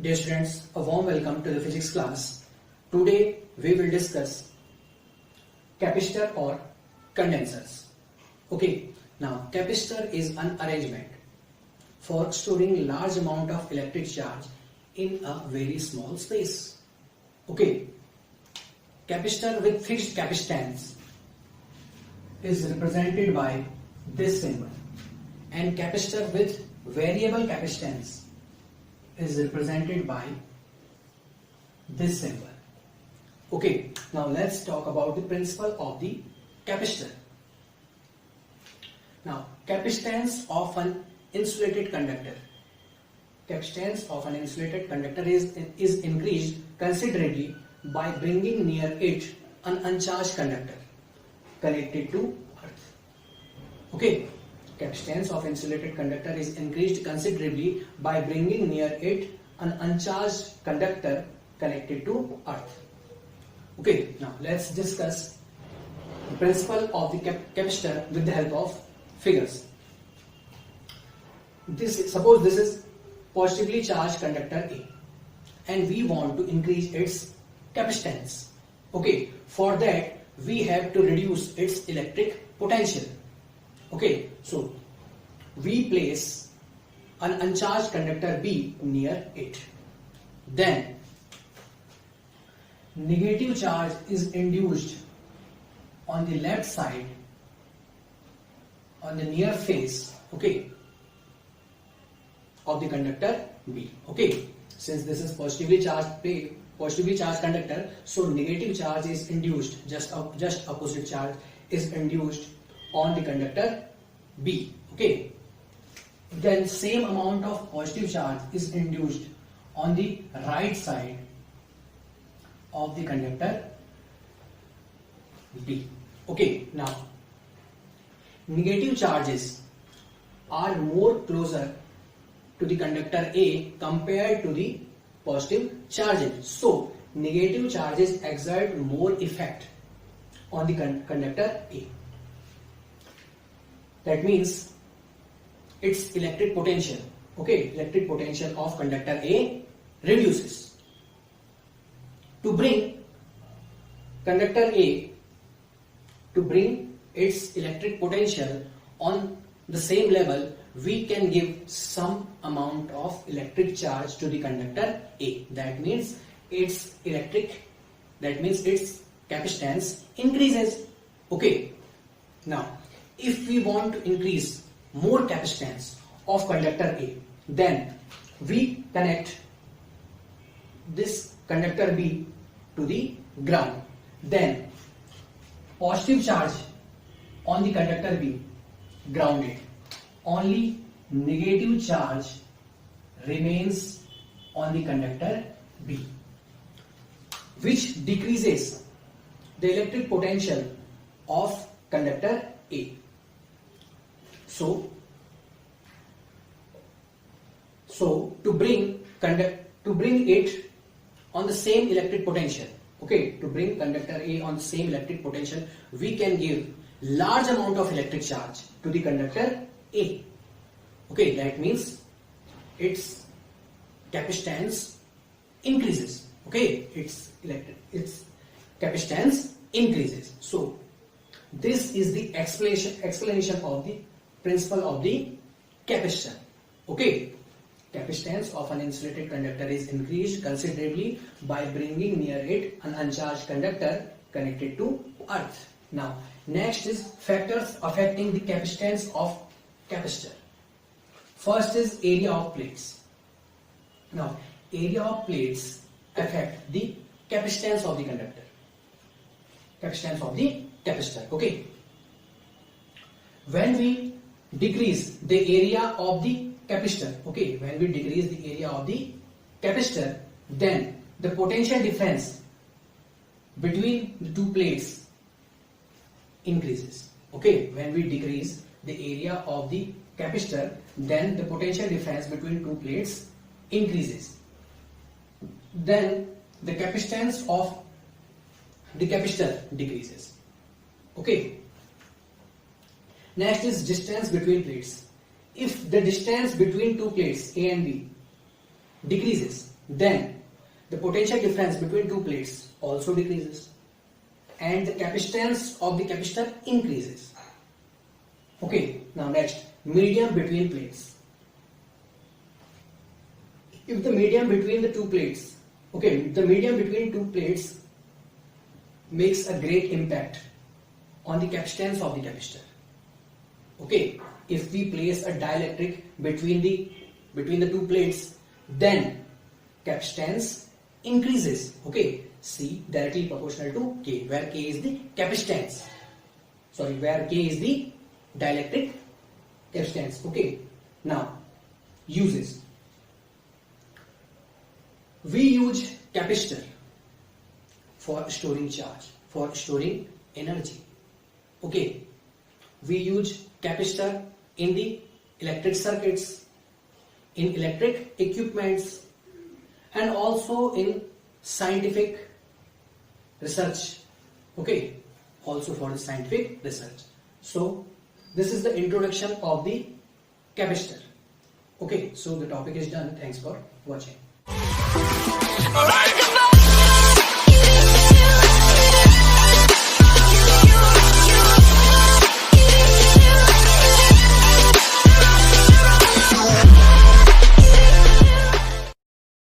Dear students, a warm welcome to the physics class. Today we will discuss capacitor or condensers. Okay, now capacitor is an arrangement for storing large amount of electric charge in a very small space. Okay, capacitor with fixed capacitance is represented by this symbol, and capacitor with variable capacitance is represented by this symbol. Okay, now let's talk about the principle of the capacitor. Now, capacitance of an insulated conductor. Capacitance of an insulated conductor is increased considerably by bringing near it an uncharged conductor connected to earth. Okay, capacitance of insulated conductor is increased considerably by bringing near it an uncharged conductor connected to earth. Okay, now let's discuss the principle of the capacitor with the help of figures. Suppose this is positively charged conductor A and we want to increase its capacitance. Okay, for that we have to reduce its electric potential. Okay, so we place an uncharged conductor B near it. Then negative charge is induced on the left side, on the near face, okay, of the conductor B. Okay, since this is positively charged conductor, so negative charge is induced, just opposite charge is induced on the conductor B. Okay, then same amount of positive charge is induced on the right side of the conductor B. Okay, now negative charges are more closer to the conductor A compared to the positive charges. So negative charges exert more effect on the conductor A. That means its electric potential, okay, electric potential of conductor A reduces. To bring conductor A to bring its electric potential on the same level, we can give some amount of electric charge to the conductor A. That means its capacitance increases. Okay, now if we want to increase more capacitance of conductor A, then we connect this conductor B to the ground. Then positive charge on the conductor B grounded. Only negative charge remains on the conductor B, which decreases the electric potential of conductor A. So to bring it on the same electric potential, okay, to bring conductor A on the same electric potential, we can give large amount of electric charge to the conductor A. Okay, that means its capacitance increases. Okay, its capacitance increases. So this is the explanation of the principle of the capacitor. Okay, capacitance of an insulated conductor is increased considerably by bringing near it an uncharged conductor connected to earth. Now next is factors affecting the capacitance of capacitor. First is area of plates. Now area of plates affect the capacitance of the conductor. Capacitance of the capacitor. Okay, when we decrease the area of the capacitor, okay, when we decrease the area of the capacitor, then the potential difference between the two plates increases. Okay, when we decrease the area of the capacitor, then the potential difference between two plates increases. Then the capacitance of the capacitor decreases. Okay, next is distance between plates. If the distance between two plates A and B decreases, then the potential difference between two plates also decreases and the capacitance of the capacitor increases. Okay, now next, medium between plates. If the medium between the two plates, the medium between two plates makes a great impact on the capacitance of the capacitor. Okay, if we place a dielectric between the two plates, then capacitance increases. Okay, C directly proportional to K, where K is the capacitance. Where K is the dielectric capacitance. Okay, now uses. We use capacitor for storing charge, for storing energy. Okay, we use capacitor in the electric circuits, in electric equipments, and also in scientific research. Okay, also for the scientific research. So this is the introduction of the capacitor. Okay, so the topic is done. Thanks for watching. Alright.